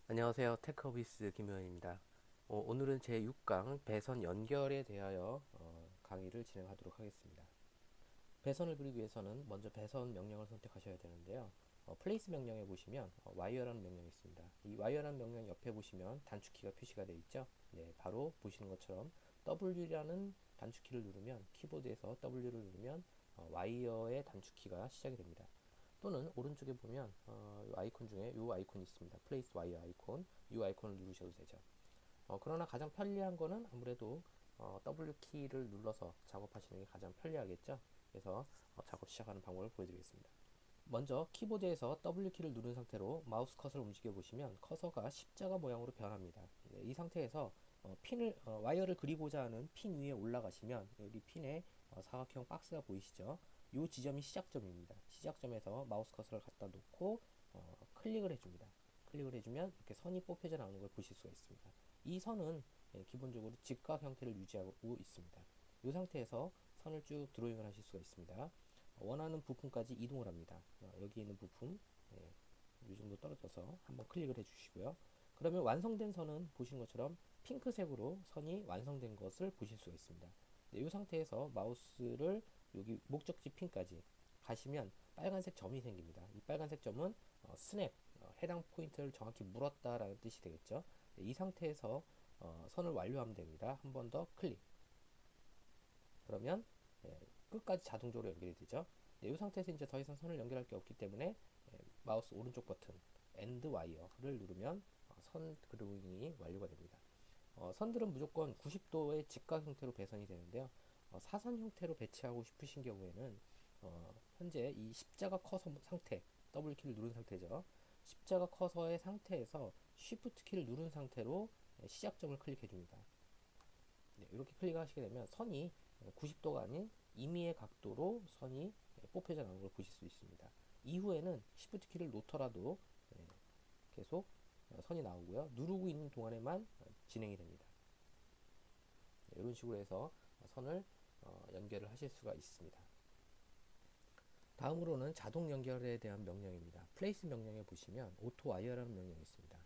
안녕하세요. 테크허비스 김효현입니다. 오늘은 제6강 배선 연결에 대하여 강의를 진행하도록 하겠습니다. 배선을 그리기 위해서는 먼저 배선 명령을 선택하셔야 되는데요. 플레이스 명령에 보시면 와이어라는 명령이 있습니다. 이 와이어라는 명령 옆에 보시면 단축키가 표시가 되어 있죠. 네, 바로 보시는 것처럼 W라는 단축키를 누르면 키보드에서 W를 누르면 와이어의 단축키가 시작이 됩니다. 또는 오른쪽에 보면 아이콘 중에 이 아이콘이 있습니다. 플레이스 와이어 아이콘, 이 아이콘을 누르셔도 되죠. 그러나 가장 편리한 거는 아무래도 W 키를 눌러서 작업하시는 게 가장 편리하겠죠. 그래서 작업 시작하는 방법을 보여드리겠습니다. 먼저 키보드에서 W 키를 누른 상태로 마우스 커서를 움직여 보시면 커서가 십자가 모양으로 변합니다. 네, 이 상태에서 와이어를 그리고자 하는 핀 위에 올라가시면 여기 핀에 사각형 박스가 보이시죠? 이 지점이 시작점입니다. 시작점에서 마우스 커서를 갖다 놓고 클릭을 해줍니다. 클릭을 해주면 이렇게 선이 뽑혀져 나오는 걸 보실 수가 있습니다. 이 선은 기본적으로 직각 형태를 유지하고 있습니다. 이 상태에서 선을 쭉 드로잉을 하실 수가 있습니다. 원하는 부품까지 이동을 합니다. 여기 있는 부품 이 정도 떨어져서 한번 클릭을 해주시고요. 그러면 완성된 선은 보시는 것처럼 핑크색으로 선이 완성된 것을 보실 수가 있습니다. 네, 이 상태에서 마우스를 여기 목적지 핀까지 가시면 빨간색 점이 생깁니다. 이 빨간색 점은 스냅, 해당 포인트를 정확히 물었다라는 뜻이 되겠죠. 네, 이 상태에서 선을 완료하면 됩니다. 한 번 더 클릭. 그러면 끝까지 자동적으로 연결이 되죠. 네, 이 상태에서 이제 더 이상 선을 연결할 게 없기 때문에 마우스 오른쪽 버튼 엔드 와이어를 누르면 선 드로잉이 완료가 됩니다. 선들은 무조건 90도의 직각 형태로 배선이 되는데요. 사선 형태로 배치하고 싶으신 경우에는 현재 이 십자가 커서 상태, W 키를 누른 상태죠. 십자가 커서의 상태에서 Shift 키를 누른 상태로 시작점을 클릭해 줍니다. 네, 이렇게 클릭하시게 되면 선이 90도가 아닌 임의의 각도로 선이 뽑혀져 나오는 걸 보실 수 있습니다. 이후에는 Shift 키를 놓더라도 계속 선이 나오고요. 누르고 있는 동안에만 진행이 됩니다. 네, 이런 식으로 해서 선을 연결을 하실 수가 있습니다. 다음으로는 자동 연결에 대한 명령입니다. 플레이스 명령에 보시면 오토 와이어라는 명령이 있습니다.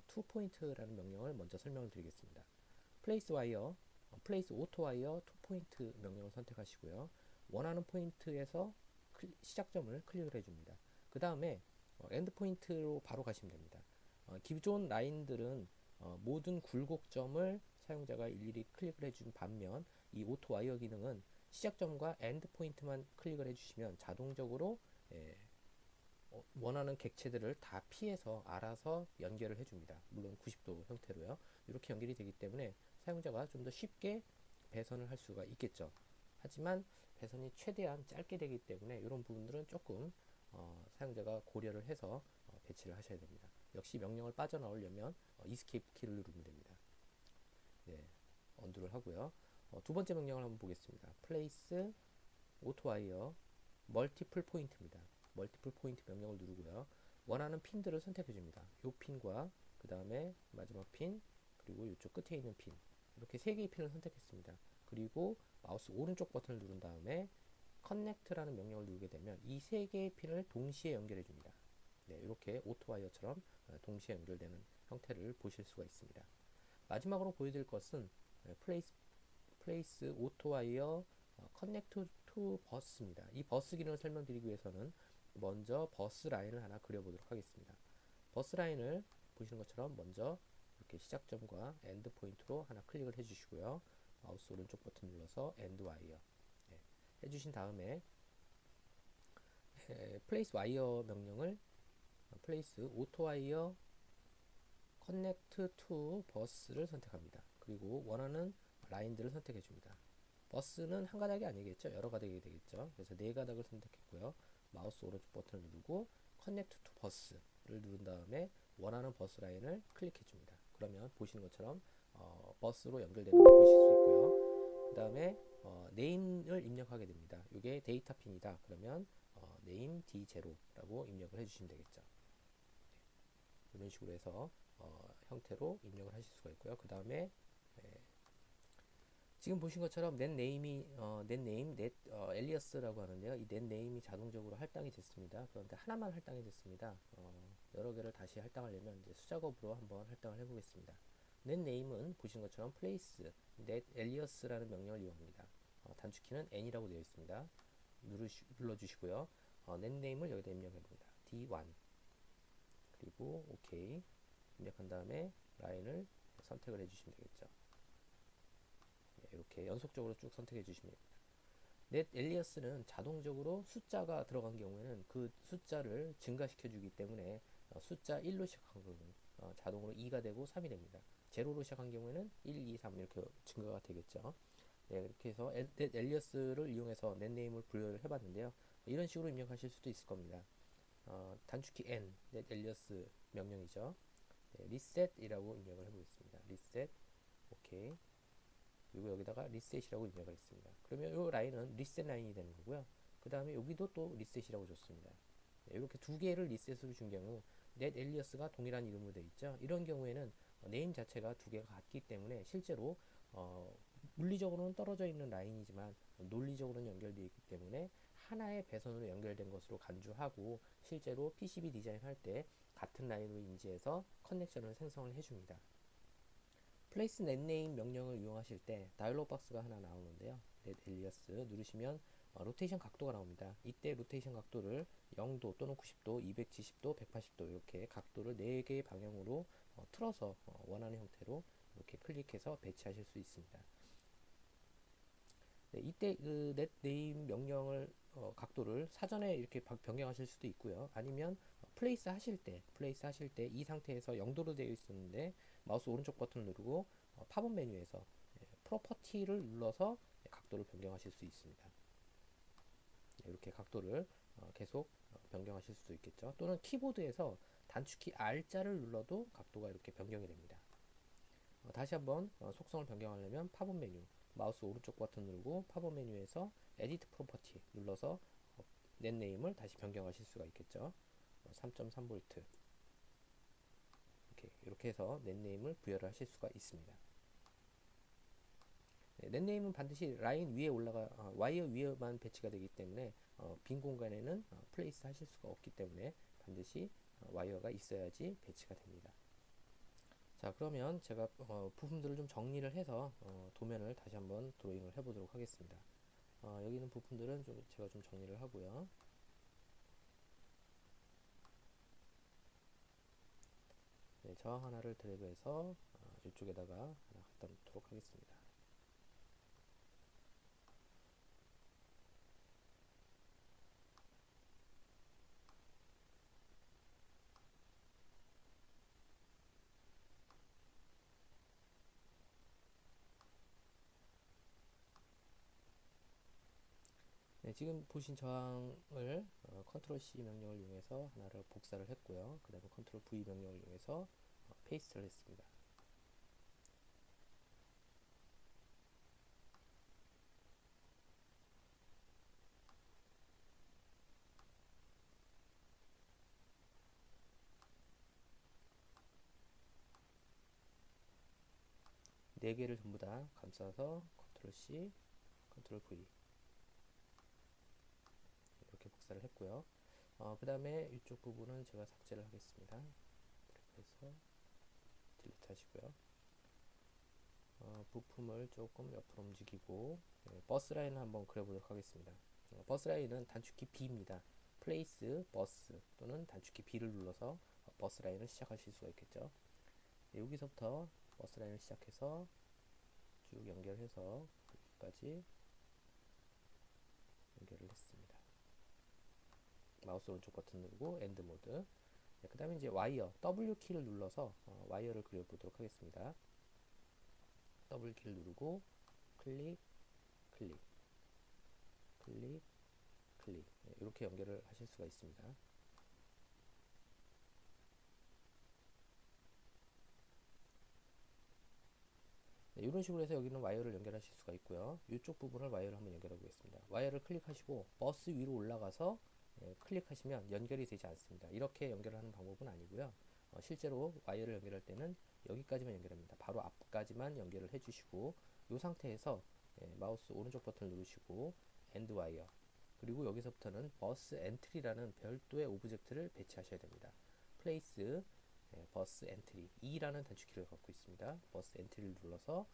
투 포인트라는 명령을 먼저 설명을 드리겠습니다. 플레이스 와이어, 플레이스 오토 와이어 투 포인트 명령을 선택하시고요. 원하는 포인트에서 시작점을 클릭을 해줍니다. 그 다음에 엔드 포인트로 바로 가시면 됩니다. 기존 라인들은 모든 굴곡점을 사용자가 일일이 클릭을 해준 반면 이 오토 와이어 기능은 시작점과 엔드 포인트만 클릭을 해주시면 자동적으로 원하는 객체들을 다 피해서 알아서 연결을 해줍니다. 물론 90도 형태로요. 이렇게 연결이 되기 때문에 사용자가 좀 더 쉽게 배선을 할 수가 있겠죠. 하지만 배선이 최대한 짧게 되기 때문에 이런 부분들은 조금 사용자가 고려를 해서 배치를 하셔야 됩니다. 역시 명령을 빠져나오려면 이스케이프 키를 누르면 됩니다. 네, 언두를 하고요. 두 번째 명령을 한번 보겠습니다. 플레이스 오토와이어 멀티플 포인트입니다. 멀티플 포인트 명령을 누르고요. 원하는 핀들을 선택해 줍니다. 이 핀과 그 다음에 마지막 핀 그리고 이쪽 끝에 있는 핀 이렇게 세 개의 핀을 선택했습니다. 그리고 마우스 오른쪽 버튼을 누른 다음에 커넥트라는 명령을 누르게 되면 이 세 개의 핀을 동시에 연결해 줍니다. 네, 이렇게 오토와이어처럼 동시에 연결되는 형태를 보실 수가 있습니다. 마지막으로 보여드릴 것은 플레이스 오토와이어 커넥트 투 버스입니다. 이 버스 기능을 설명드리기 위해서는 먼저 버스 라인을 하나 그려보도록 하겠습니다. 버스 라인을 보시는 것처럼 먼저 이렇게 시작점과 엔드 포인트로 하나 클릭을 해주시고요. 마우스 오른쪽 버튼 눌러서 엔드 와이어 해주신 다음에 플레이스 와이어 명령을 플레이스 오토 와이어 커넥트 투 버스를 선택합니다. 그리고 원하는 라인들을 선택해 줍니다. 버스는 한 가닥이 아니겠죠. 여러 가닥이 되겠죠. 그래서 네 가닥을 선택했고요. 마우스 오른쪽 버튼을 누르고 커넥트 투 버스를 누른 다음에 원하는 버스 라인을 클릭해 줍니다. 그러면 보시는 것처럼 버스로 연결되는 걸 보실 수 있고요. 그 다음에 네임을 입력하게 됩니다. 이게 데이터 핀이다. 그러면 네임 D0라고 입력을 해주시면 되겠죠. 이런 식으로 해서 형태로 입력을 하실 수가 있고요. 그 다음에 지금 보신 것처럼 넷 엘리어스라고 하는데요. 이 넷네임이 자동적으로 할당이 됐습니다. 그런데 하나만 할당이 됐습니다. 여러 개를 다시 할당하려면 이제 수작업으로 한번 할당을 해보겠습니다. netName은 보시는 것처럼 place netalias라는 명령을 이용합니다. 단축키는 n이라고 되어 있습니다. 눌러주시고요. netName을 여기다 입력해봅니다. d1 그리고 OK 입력한 다음에 라인을 선택을 해주시면 되겠죠. 이렇게 연속적으로 쭉 선택해 주시면 됩니다. netalias는 자동적으로 숫자가 들어간 경우에는 그 숫자를 증가시켜 주기 때문에 숫자 1로 시작한 경우는 자동으로 2가 되고 3이 됩니다. 제로로 시작한 경우에는 1, 2, 3 이렇게 증가가 되겠죠. 네, 이렇게 해서 netalias를 이용해서 netname을 분류를 해봤는데요. 이런 식으로 입력하실 수도 있을 겁니다. 단축키 n, netalias 명령이죠. 네, reset이라고 입력을 해보겠습니다. reset, 오케이. 그리고 여기다가 리셋이라고 입력을 했습니다. 그러면 이 라인은 리셋 라인이 되는 거고요. 그 다음에 여기도 또 리셋이라고 줬습니다. 네, 이렇게 두 개를 리셋으로 준 경우 netalias가 동일한 이름으로 되어 있죠. 이런 경우에는 네임 자체가 두 개가 같기 때문에 실제로 물리적으로는 떨어져 있는 라인이지만 논리적으로는 연결되어 있기 때문에 하나의 배선으로 연결된 것으로 간주하고 실제로 PCB 디자인할 때 같은 라인으로 인지해서 커넥션을 생성을 해줍니다. place netname 명령을 이용하실 때 다이얼로그 박스가 하나 나오는데요. netalias 누르시면 로테이션 각도가 나옵니다. 이때 로테이션 각도를 0도 또는 90도, 270도, 180도 이렇게 각도를 4개의 방향으로 틀어서 원하는 형태로 이렇게 클릭해서 배치하실 수 있습니다. 네, 이때 그 netname 명령을 각도를 사전에 이렇게 변경하실 수도 있고요. 아니면 플레이스 하실 때 이 상태에서 0도로 되어 있었는데 마우스 오른쪽 버튼을 누르고 팝업 메뉴에서 프로퍼티를 눌러서 각도를 변경하실 수 있습니다. 이렇게 각도를 계속 변경하실 수도 있겠죠. 또는 키보드에서 단축키 R자를 눌러도 각도가 이렇게 변경이 됩니다. 다시 한번 속성을 변경하려면 팝업 메뉴 마우스 오른쪽 버튼 누르고 팝업 메뉴에서 에디트 프로퍼티 눌러서 netname을 다시 변경하실 수가 있겠죠. 3.3V 이렇게 해서 netname을 부여를 하실 수가 있습니다. 네, netname은 반드시 라인 위에 와이어 위에만 배치가 되기 때문에 빈 공간에는 플레이스 하실 수가 없기 때문에 반드시 와이어가 있어야지 배치가 됩니다. 자, 그러면 제가 부품들을 좀 정리를 해서 도면을 다시 한번 드로잉을 해보도록 하겠습니다. 여기 있는 부품들은 제가 좀 정리를 하고요. 네, 저항 하나를 드래그해서 이쪽에다가 하나 갖다 놓도록 하겠습니다. 네, 지금 보신 저항을 컨트롤 C 명령을 이용해서 하나를 복사를 했고요. 그 다음에 컨트롤 V 명령을 이용해서 페이스트를 했습니다. 네 개를 전부 다 감싸서 컨트롤 C, 컨트롤 V 이렇게 복사를 했고요. 그 다음에 이쪽 부분은 제가 삭제를 하겠습니다. 그래서 딜리트 하시고요. 부품을 조금 옆으로 움직이고 버스 라인을 한번 그려보도록 하겠습니다. 버스 라인은 단축키 B입니다. place 버스 또는 단축키 B를 눌러서 버스 라인을 시작하실 수가 있겠죠. 여기서부터 버스 라인을 시작해서 쭉 연결해서 여기까지 연결을 했습니다. 마우스 오른쪽 버튼 누르고 엔드 모드. 그 다음에 이제 와이어 W 키를 눌러서 와이어를 그려보도록 하겠습니다. W 키를 누르고 클릭, 클릭, 클릭, 클릭 이렇게 연결을 하실 수가 있습니다. 네, 이런 식으로 해서 여기는 와이어를 연결하실 수가 있고요. 이쪽 부분을 와이어를 한번 연결해 보겠습니다. 와이어를 클릭하시고 버스 위로 올라가서 클릭하시면 연결이 되지 않습니다. 이렇게 연결하는 방법은 아니고요. 실제로 와이어를 연결할 때는 여기까지만 연결합니다. 바로 앞까지만 연결을 해주시고 이 상태에서 마우스 오른쪽 버튼을 누르시고 엔드 와이어 그리고 여기서부터는 버스 엔트리라는 별도의 오브젝트를 배치하셔야 됩니다. place 버스 엔트리 2라는 단축키를 갖고 있습니다. 버스 엔트리를 눌러서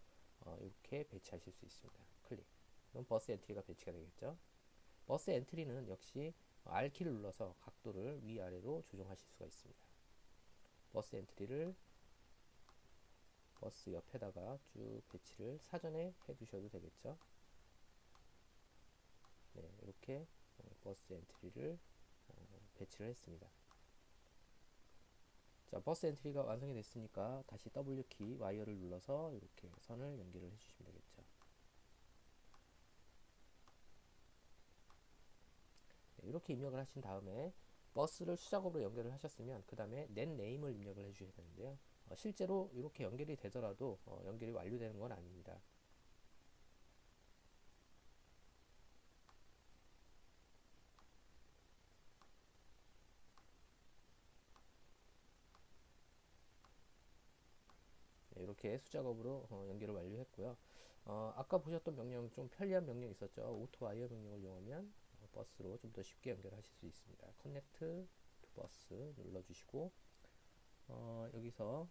이렇게 배치하실 수 있습니다. 클릭. 그럼 버스 엔트리가 배치가 되겠죠. 버스 엔트리는 역시 R키를 눌러서 각도를 위아래로 조정하실 수가 있습니다. 버스 엔트리를 버스 옆에다가 쭉 배치를 사전에 해 두셔도 되겠죠. 네, 이렇게 버스 엔트리를 배치를 했습니다. 자, 버스 엔트리가 완성이 됐으니까 다시 W키 와이어를 눌러서 이렇게 선을 연결을 해주시면 되겠죠. 네, 이렇게 입력을 하신 다음에 버스를 수작업으로 연결을 하셨으면 그 다음에 넷 네임을 입력을 해주셔야 되는데요. 실제로 이렇게 연결이 되더라도 연결이 완료되는 건 아닙니다. 네, 이렇게 수작업으로 연결을 완료했고요. 아까 보셨던 명령 좀 편리한 명령 있었죠. 오토 와이어 명령을 이용하면 버스로 좀 더 쉽게 연결하실 수 있습니다. 커넥트 투 버스 눌러주시고 여기서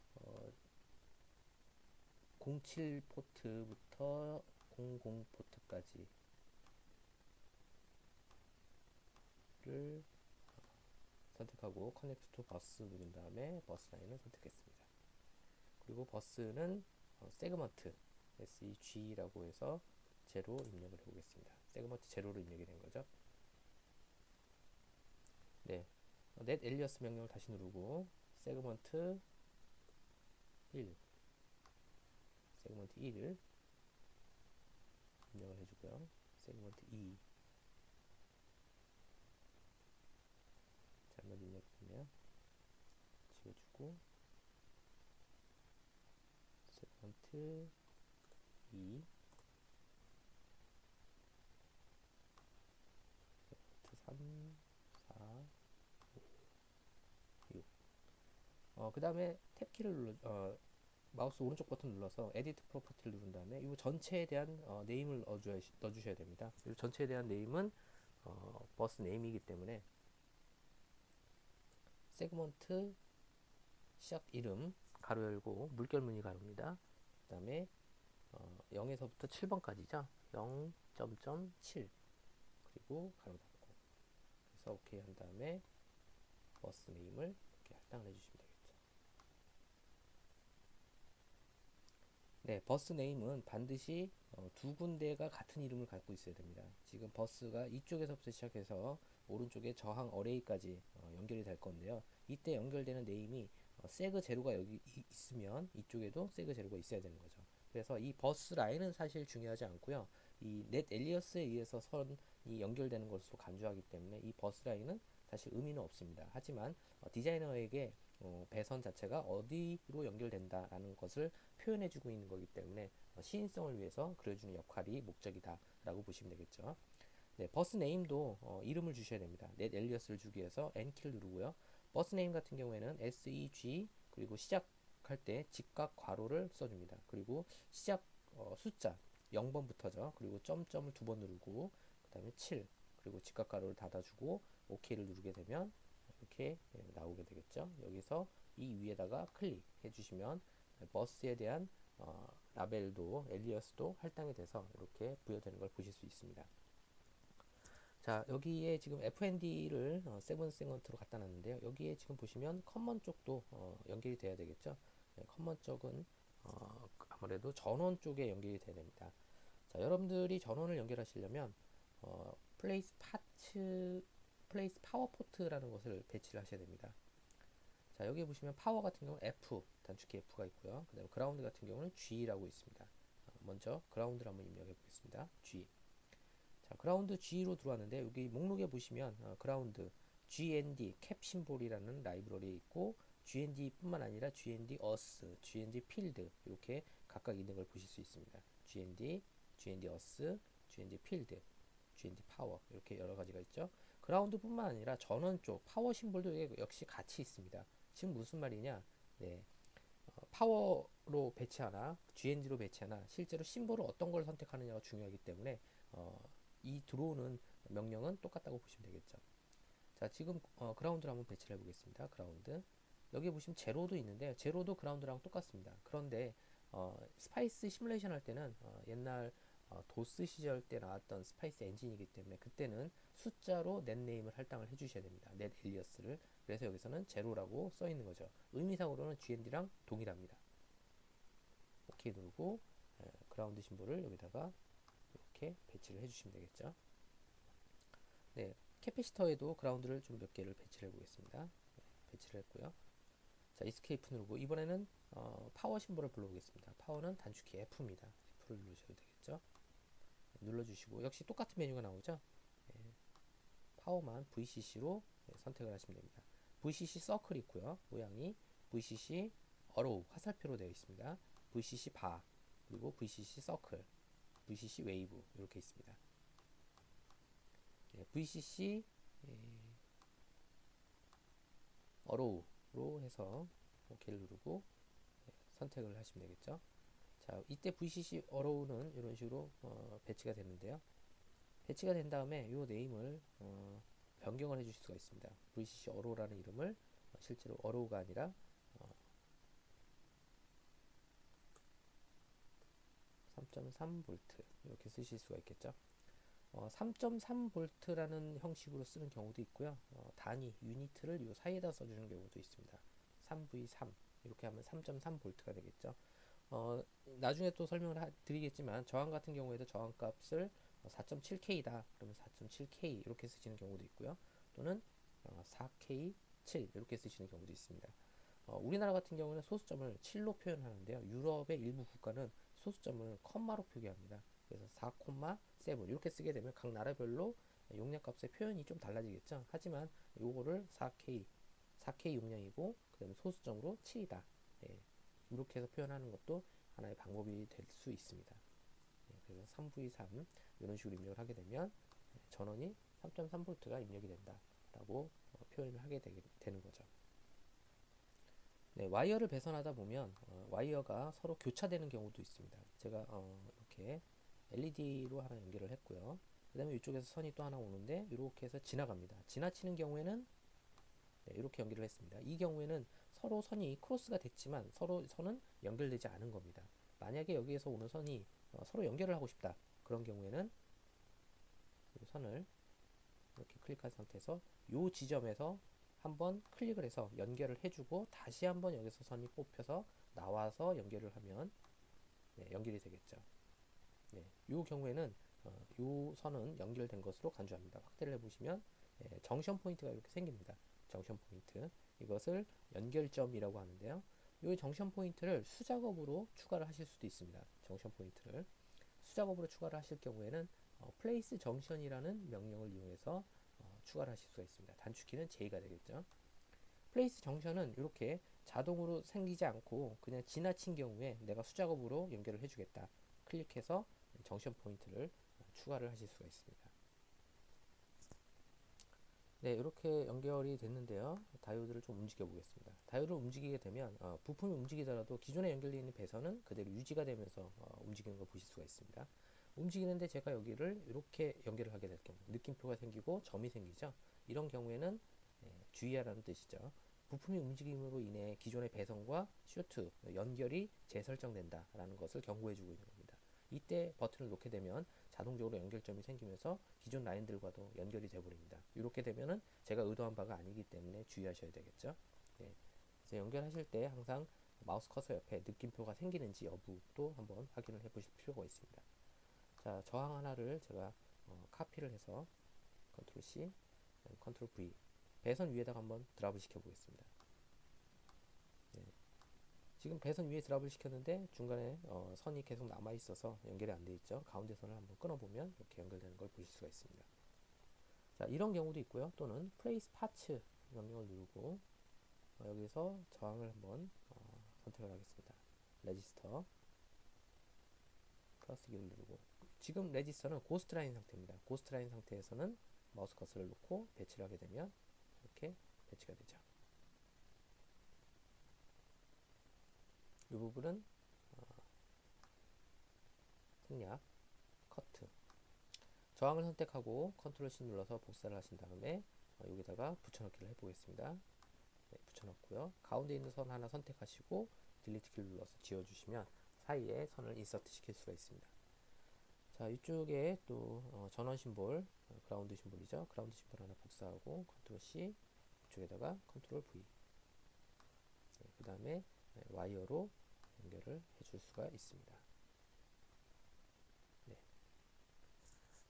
07 포트부터 00 포트까지를 선택하고 커넥트 투 버스 누른 다음에 버스 라인을 선택했습니다. 그리고 버스는 세그먼트 SEG라고 해서 제로 입력을 해보겠습니다. 세그먼트 제로로 입력이 된 거죠. 네, 넷 엘리어스 명령을 다시 누르고 세그먼트 1 세그먼트 1을 입력을 해주고요. 세그먼트 2 잘못 입력했네요. 지워주고 세그먼트 2 세그먼트 3 4 5 6 그 다음에 탭키를 눌러 마우스 오른쪽 버튼 눌러서 에디트 프로퍼티를 누른 다음에 이 전체에 대한 네임을 넣어주셔야 됩니다. 이 전체에 대한 네임은 버스 네임이기 때문에 세그먼트 시작 이름 가로 열고 물결 무늬 가로입니다. 그 다음에 0에서부터 7번까지죠. 0.7 그리고 가로 닫고 그래서 OK 한 다음에 버스 네임을 이렇게 할당을 해주시면 되겠죠. 네, 버스 네임은 반드시 두 군데가 같은 이름을 갖고 있어야 됩니다. 지금 버스가 이쪽에서부터 시작해서 오른쪽에 저항 어레이까지 연결이 될 건데요. 이때 연결되는 네임이 세그 제로가 여기 있으면 이쪽에도 세그 제로가 있어야 되는 거죠. 그래서 이 버스 라인은 사실 중요하지 않고요. 이 넷 엘리어스에 의해서 선이 연결되는 것으로 간주하기 때문에 이 버스 라인은 사실 의미는 없습니다. 하지만 디자이너에게 배선 자체가 어디로 연결된다라는 것을 표현해주고 있는 거기 때문에 시인성을 위해서 그려주는 역할이 목적이다 라고 보시면 되겠죠. 네, 버스 네임도 이름을 주셔야 됩니다. 넷 엘리어스를 주기 위해서 N키를 누르고요. 버스 네임 같은 경우에는 SEG 그리고 시작할 때 직각 괄호를 써줍니다. 그리고 시작 숫자 0번부터죠. 그리고 점점을 두 번 누르고 그 다음에 7 그리고 직각 괄호를 닫아주고 OK를 누르게 되면 이렇게 나오게 되겠죠. 여기서 이 위에다가 클릭해 주시면 버스에 대한 라벨도 엘리어스도 할당이 돼서 이렇게 부여되는 걸 보실 수 있습니다. 자, 여기에 지금 FND를 세븐 세그먼트로 갖다 놨는데요. 여기에 지금 보시면 커먼 쪽도 연결이 돼야 되겠죠. 네, 커먼 쪽은 아무래도 전원 쪽에 연결이 돼야 됩니다. 자, 여러분들이 전원을 연결하시려면 플레이스 파츠 플레이스 파워 포트라는 것을 배치를 하셔야 됩니다. 자, 여기 보시면 파워 같은 경우는 F 단축키 F가 있고요. 그 다음에 그라운드 같은 경우는 G라고 있습니다. 먼저 그라운드를 한번 입력해 보겠습니다. G. 자, 그라운드 G로 들어왔는데 여기 목록에 보시면 그라운드 GND 캡 심볼이라는 라이브러리에 있고 GND 뿐만 아니라 GND Earth, GND Field 이렇게 각각 있는 걸 보실 수 있습니다. GND, GND Earth, GND Field, GND Power 이렇게 여러 가지가 있죠. 그라운드뿐만 아니라 전원 쪽 파워 심볼도 역시 같이 있습니다. 지금 무슨 말이냐? 네, 파워로 배치하나 GND로 배치하나 실제로 심볼을 어떤 걸 선택하느냐가 중요하기 때문에 이 들어오는 명령은 똑같다고 보시면 되겠죠. 자, 지금 그라운드를 한번 배치를 해보겠습니다. 그라운드. 여기 보시면 제로도 있는데 제로도 그라운드랑 똑같습니다. 그런데 스파이스 시뮬레이션 할 때는 옛날 도스 시절 때 나왔던 스파이스 엔진이기 때문에 그때는 숫자로 넷네임을 할당을 해주셔야 됩니다. 넷 엘리어스를. 그래서 여기서는 제로라고 써 있는 거죠. 의미상으로는 GND랑 동일합니다. 오케이 누르고 그라운드 심볼을 여기다가 이렇게 배치를 해주시면 되겠죠. 네, 캐피시터에도 그라운드를 좀 몇 개를 배치를 해보겠습니다. 네, 배치를 했고요. 자, 이스케이프 누르고 이번에는 파워 심볼을 불러보겠습니다. 파워는 단축키 F입니다. F를 누르셔도 되겠죠. 네, 눌러주시고 역시 똑같은 메뉴가 나오죠. 네, 파워만 VCC로 선택을 하시면 됩니다. VCC 서클이 있고요. 모양이 VCC 어로우 화살표로 되어 있습니다. VCC 바 그리고 VCC 서클, VCC 웨이브 이렇게 있습니다. 네, VCC 어로우로 해서 OK를 누르고 선택을 하시면 되겠죠. 자, 이때 VCC 어로우는 이런 식으로 배치가 됐는데요. 배치가 된 다음에 이 네임을 변경을 해주실 수가 있습니다. VCC 어로우라는 이름을 실제로 어로우가 아니라 3.3V 이렇게 쓰실 수가 있겠죠. 3.3V라는 형식으로 쓰는 경우도 있고요. 단위, 유니트를 이 사이에다 써주는 경우도 있습니다. 3V3 이렇게 하면 3.3V가 되겠죠. 나중에 또 설명을 드리겠지만 저항 같은 경우에도 저항값을 4.7K다 그러면 4.7K 이렇게 쓰시는 경우도 있고요. 또는 4K7 이렇게 쓰시는 경우도 있습니다. 우리나라 같은 경우는 소수점을 7로 표현하는데요. 유럽의 일부 국가는 소수점을 컴마로 표기합니다. 그래서 4,7 이렇게 쓰게 되면 각 나라별로 용량값의 표현이 좀 달라지겠죠. 하지만 요거를 4K 용량이고 그다음에 소수점으로 7이다. 예, 이렇게 해서 표현하는 것도 하나의 방법이 될 수 있습니다. 예, 그래서 3V3 이런 식으로 입력을 하게 되면 전원이 3.3V가 입력이 된다라고 표현을 하게 되는 거죠. 네, 와이어를 배선하다 보면 와이어가 서로 교차되는 경우도 있습니다. 제가 이렇게 LED로 하나 연결을 했고요. 그 다음에 이쪽에서 선이 또 하나 오는데 이렇게 해서 지나갑니다. 지나치는 경우에는 네, 이렇게 연결을 했습니다. 이 경우에는 서로 선이 크로스가 됐지만 서로 선은 연결되지 않은 겁니다. 만약에 여기에서 오는 선이 서로 연결을 하고 싶다. 그런 경우에는 이 선을 이렇게 클릭한 상태에서 이 지점에서 한번 클릭을 해서 연결을 해주고 다시 한번 여기서 선이 뽑혀서 나와서 연결을 하면 네, 연결이 되겠죠. 네, 이 경우에는 이 선은 연결된 것으로 간주합니다. 확대를 해보시면 정션 포인트가 이렇게 생깁니다. 정션 포인트 이것을 연결점이라고 하는데요. 이 정션 포인트를 수작업으로 추가를 하실 수도 있습니다. 정션 포인트를 수작업으로 추가를 하실 경우에는 place 정션이라는 명령을 이용해서 추가를 하실 수가 있습니다. 단축키는 J가 되겠죠. 플레이스 정션은 이렇게 자동으로 생기지 않고 그냥 지나친 경우에 내가 수작업으로 연결을 해주겠다. 클릭해서 정션 포인트를 추가를 하실 수가 있습니다. 네, 이렇게 연결이 됐는데요. 다이오드를 좀 움직여 보겠습니다. 다이오드를 움직이게 되면 부품이 움직이더라도 기존에 연결되어 있는 배선은 그대로 유지가 되면서 움직이는 걸 보실 수가 있습니다. 움직이는데 제가 여기를 이렇게 연결을 하게 될 경우 느낌표가 생기고 점이 생기죠. 이런 경우에는 주의하라는 뜻이죠. 부품이 움직임으로 인해 기존의 배선과 슈트 연결이 재설정된다라는 것을 경고해 주고 있는 겁니다. 이때 버튼을 놓게 되면 자동적으로 연결점이 생기면서 기존 라인들과도 연결이 되어버립니다. 이렇게 되면은 제가 의도한 바가 아니기 때문에 주의하셔야 되겠죠. 네. 그래서 연결하실 때 항상 마우스 커서 옆에 느낌표가 생기는지 여부도 한번 확인을 해 보실 필요가 있습니다. 자, 저항 하나를 제가 카피를 해서 컨트롤 C, 컨트롤 V 배선 위에다가 한번 드랍을 시켜 보겠습니다. 네. 지금 배선 위에 드랍을 시켰는데 중간에 선이 계속 남아 있어서 연결이 안 돼 있죠. 가운데 선을 한번 끊어 보면 이렇게 연결되는 걸 보실 수가 있습니다. 자, 이런 경우도 있고요. 또는 place parts 명령을 누르고 여기서 저항을 한번 선택을 하겠습니다. 레지스터 플러스 기를 누르고 지금 레지스터는 고스트 라인 상태입니다. 고스트 라인 상태에서는 마우스 커서를 놓고 배치를 하게 되면 이렇게 배치가 되죠. 이 부분은 생략, 커트 저항을 선택하고 컨트롤 C 눌러서 복사를 하신 다음에 여기다가 붙여넣기를 해보겠습니다. 네, 붙여넣고요. 가운데 있는 선 하나 선택하시고 딜리트 키를 눌러서 지워주시면 사이에 선을 인서트 시킬 수가 있습니다. 자, 이쪽에 또 전원 심볼, 그라운드 심볼이죠. 그라운드 심볼 하나 복사하고 컨트롤 C, 이쪽에다가 컨트롤 V. 네, 그 다음에 와이어로 연결을 해줄 수가 있습니다. 네.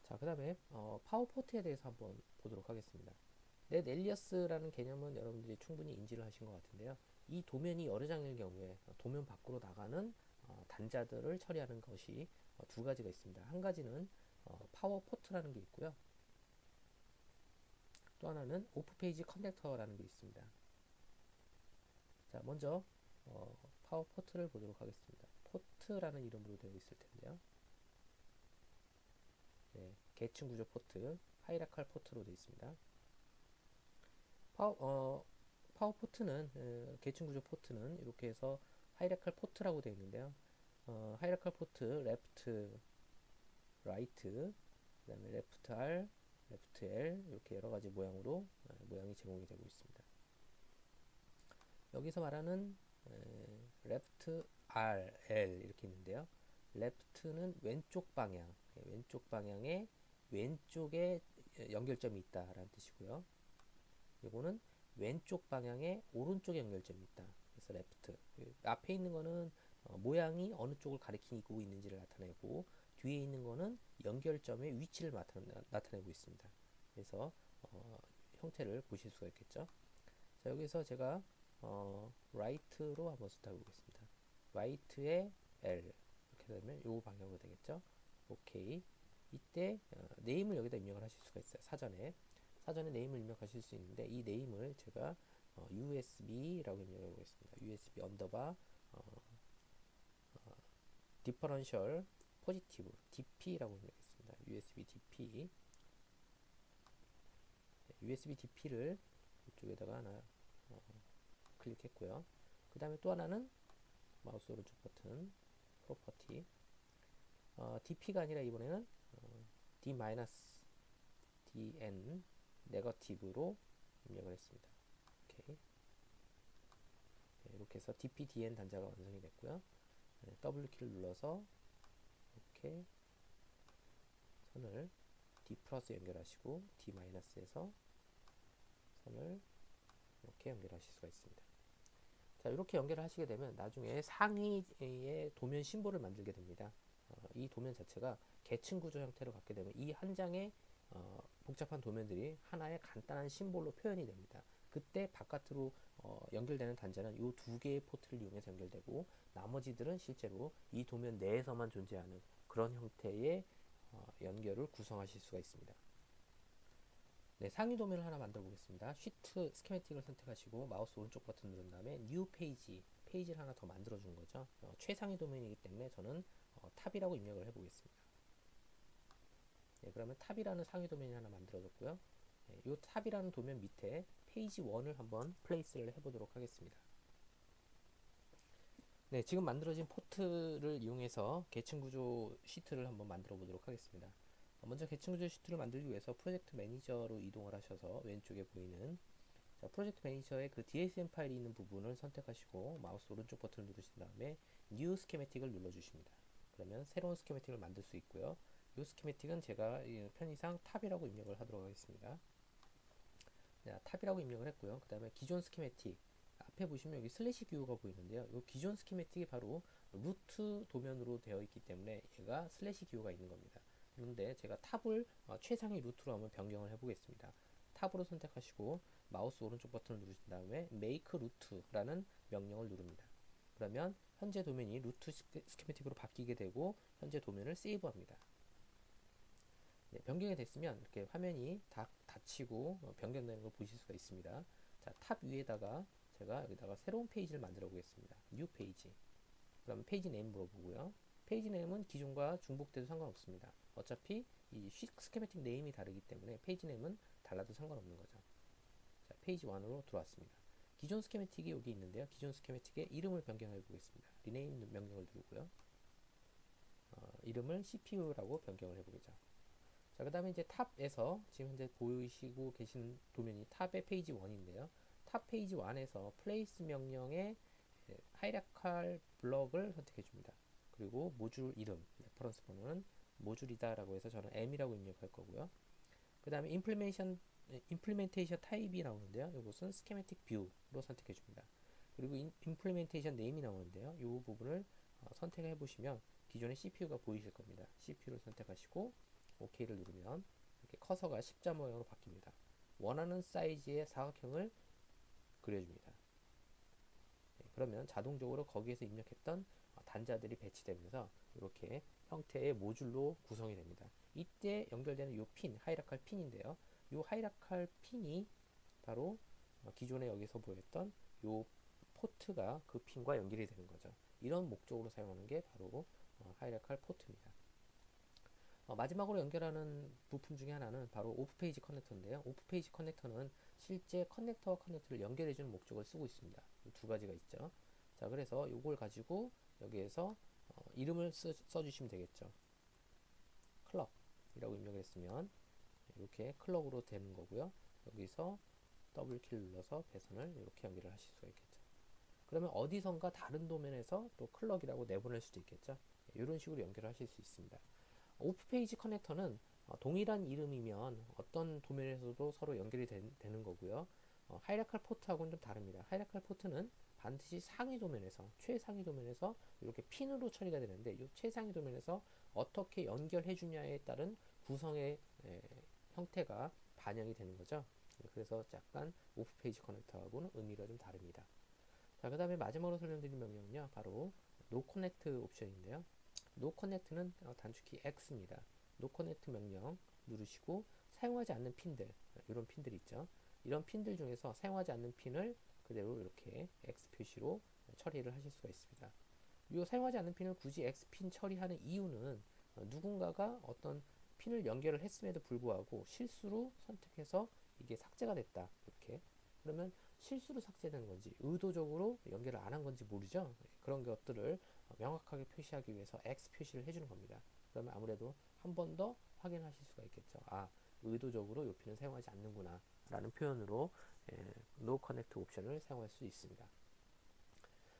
자, 그 다음에 파워 포트에 대해서 한번 보도록 하겠습니다. 넷 엘리어스라는 개념은 여러분들이 충분히 인지를 하신 것 같은데요. 이 도면이 여러 장일 경우에 도면 밖으로 나가는 단자들을 처리하는 것이 두 가지가 있습니다. 한 가지는 파워 포트라는 게 있고요. 또 하나는 오프 페이지 커넥터라는 게 있습니다. 자, 먼저 파워 포트를 보도록 하겠습니다. 포트라는 이름으로 되어 있을 텐데요. 네, 계층 구조 포트, 하이라칼 포트로 되어 있습니다. 파워 포트는 계층 구조 포트는 이렇게 해서 하이라칼 포트라고 되어 있는데요. 하이라칼 포트 레프트, 라이트, 그다음에 레프트 R, 레프트 L 이렇게 여러 가지 모양으로 모양이 제공이 되고 있습니다. 여기서 말하는 레프트 R, L 이렇게 있는데요. 레프트는 왼쪽 방향, 왼쪽 방향에 왼쪽에 연결점이 있다라는 뜻이고요. 이거는 왼쪽 방향에 오른쪽에 연결점이 있다. 그래서 레프트. 앞에 있는 거는 모양이 어느 쪽을 가리키고 있는지를 나타내고 뒤에 있는 거는 연결점의 위치를 나타내고 있습니다. 그래서 형태를 보실 수가 있겠죠. 자, 여기서 제가 라이트로 한번 선택해 보겠습니다. 라이트에 L 이렇게 되면 이 방향으로 되겠죠. 오케이. 이때 네임을 여기다 입력을 하실 수가 있어요. 사전에 네임을 입력하실 수 있는데 이 네임을 제가 USB라고 입력해 보겠습니다. USB 언더바 디퍼런셜 포지티브 DP라고 입력했습니다. USB DP USB DP를 이쪽에다가 하나 클릭했고요. 그 다음에 또 하나는 마우스 오른쪽 버튼 프로퍼티 DP가 아니라 이번에는 D-DN 네거티브로 입력을 했습니다. 오케이. 네, 이렇게 해서 DP-DN 단자가 완성이 됐고요. 네, W키를 눌러서 이렇게 선을 D 플러스 연결하시고 D 마이너스에서 선을 이렇게 연결하실 수가 있습니다. 자, 이렇게 연결을 하시게 되면 나중에 상위의 도면 심볼을 만들게 됩니다. 이 도면 자체가 계층 구조 형태로 갖게 되면 이 한 장의 복잡한 도면들이 하나의 간단한 심볼로 표현이 됩니다. 그때 바깥으로 연결되는 단자는 이 두 개의 포트를 이용해서 연결되고 나머지들은 실제로 이 도면 내에서만 존재하는 그런 형태의 연결을 구성하실 수가 있습니다. 네, 상위 도면을 하나 만들어 보겠습니다. 시트 스키매틱을 선택하시고 마우스 오른쪽 버튼 누른 다음에 뉴 페이지를 하나 더 만들어 준 거죠. 최상위 도면이기 때문에 저는 탑이라고 입력을 해 보겠습니다. 네, 그러면 탑이라는 상위 도면이 하나 만들어졌고요. 네, 이 탑이라는 도면 밑에 페이지 1을 한번 플레이스를 해보도록 하겠습니다. 네, 지금 만들어진 포트를 이용해서 계층 구조 시트를 한번 만들어 보도록 하겠습니다. 먼저 계층 구조 시트를 만들기 위해서 프로젝트 매니저로 이동을 하셔서 왼쪽에 보이는 프로젝트 매니저의 그 DSM 파일이 있는 부분을 선택하시고 마우스 오른쪽 버튼을 누르신 다음에 New 스키매틱을 눌러주십니다. 그러면 새로운 스키매틱을 만들 수 있고요. 이 스키매틱은 제가 편의상 탑이라고 입력을 하도록 하겠습니다. 자, 탑이라고 입력을 했고요. 그 다음에 기존 스키매틱 앞에 보시면 여기 슬래시 기호가 보이는데요. 이 기존 스키매틱이 바로 루트 도면으로 되어 있기 때문에 얘가 슬래시 기호가 있는 겁니다. 그런데 제가 탑을 최상위 루트로 한번 변경을 해보겠습니다. 탑으로 선택하시고 마우스 오른쪽 버튼을 누르신 다음에 make route라는 명령을 누릅니다. 그러면 현재 도면이 루트 스키매틱으로 바뀌게 되고 현재 도면을 세이브합니다. 네, 변경이 됐으면 이렇게 화면이 닫히고 변경되는 걸 보실 수가 있습니다. 자, 탑 위에다가 제가 여기다가 새로운 페이지를 만들어 보겠습니다. 뉴 페이지. 그럼 페이지 네임 물어보고요. 페이지 네임은 기존과 중복돼도 상관없습니다. 어차피 이 스키매틱 네임이 다르기 때문에 페이지 네임은 달라도 상관없는 거죠. 자, 페이지 1으로 들어왔습니다. 기존 스키매틱이 여기 있는데요. 기존 스키매틱의 이름을 변경해 보겠습니다. 리네임 명령을 누르고요. 이름을 CPU라고 변경을 해보겠죠. 자, 그 다음에 이제 탑에서 지금 현재 보이시고 계신 도면이 탑의 페이지 1인데요. 탑 페이지 1에서 플레이스 명령의 하이라칼 블럭을 선택해 줍니다. 그리고 모듈 이름, 레퍼런스 번호는 모듈이다 라고 해서 저는 M이라고 입력할 거고요. 그 다음에 임플리멘테이션 타입이 나오는데요. 이것은 스케매틱 뷰로 선택해 줍니다. 그리고 임플리멘테이션 네임이 나오는데요. 이 부분을 선택해 보시면 기존의 CPU가 보이실 겁니다. CPU를 선택하시고 OK를 누르면 이렇게 커서가 십자 모양으로 바뀝니다. 원하는 사이즈의 사각형을 그려줍니다. 그러면 자동적으로 거기에서 입력했던 단자들이 배치되면서 이렇게 형태의 모듈로 구성이 됩니다. 이때 연결되는 이 핀, 하이라칼 핀인데요. 이 하이라칼 핀이 바로 기존에 여기서 보였던 이 포트가 그 핀과 연결이 되는 거죠. 이런 목적으로 사용하는 게 바로 하이라칼 포트입니다. 마지막으로 연결하는 부품 중에 하나는 바로 오프페이지 커넥터인데요. 오프페이지 커넥터는 실제 커넥터와 커넥터를 연결해주는 목적을 쓰고 있습니다. 두 가지가 있죠. 자, 그래서 이걸 가지고 여기에서 이름을 써주시면 되겠죠. 클럭이라고 입력을 했으면 이렇게 클럭으로 되는 거고요. 여기서 더블 키를 눌러서 배선을 이렇게 연결을 하실 수가 있겠죠. 그러면 어디선가 다른 도면에서 또 클럭이라고 내보낼 수도 있겠죠. 이런 식으로 연결을 하실 수 있습니다. 오프페이지 커넥터는 동일한 이름이면 어떤 도면에서도 서로 연결이 되는 거고요. 하이라칼 포트하고는 좀 다릅니다. 하이라칼 포트는 반드시 상위 도면에서, 최상위 도면에서 이렇게 핀으로 처리가 되는데 이 최상위 도면에서 어떻게 연결해 주냐에 따른 구성의 형태가 반영이 되는 거죠. 그래서 약간 오프페이지 커넥터하고는 의미가 좀 다릅니다. 자, 그 다음에 마지막으로 설명드릴 명령은요, 바로 노 커넥트 옵션인데요. 노 커넥트는 단축키 X입니다. 노 커넥트 명령 누르시고 사용하지 않는 핀들, 이런 핀들이 있죠. 이런 핀들 중에서 사용하지 않는 핀을 그대로 이렇게 X 표시로 처리를 하실 수가 있습니다. 이 사용하지 않는 핀을 굳이 X핀 처리하는 이유는 누군가가 어떤 핀을 연결을 했음에도 불구하고 실수로 선택해서 이게 삭제가 됐다. 이렇게. 그러면 실수로 삭제된 건지 의도적으로 연결을 안 한 건지 모르죠. 그런 것들을 명확하게 표시하기 위해서 X 표시를 해주는 겁니다. 그러면 아무래도 한 번 더 확인하실 수가 있겠죠. 아, 의도적으로 이 핀을 사용하지 않는구나 라는 표현으로 No Connect 옵션을 사용할 수 있습니다.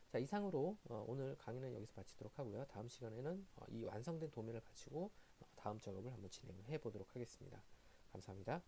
자, 이상으로 오늘 강의는 여기서 마치도록 하고요. 다음 시간에는 이 완성된 도면을 가지고 다음 작업을 한번 진행을 해 보도록 하겠습니다. 감사합니다.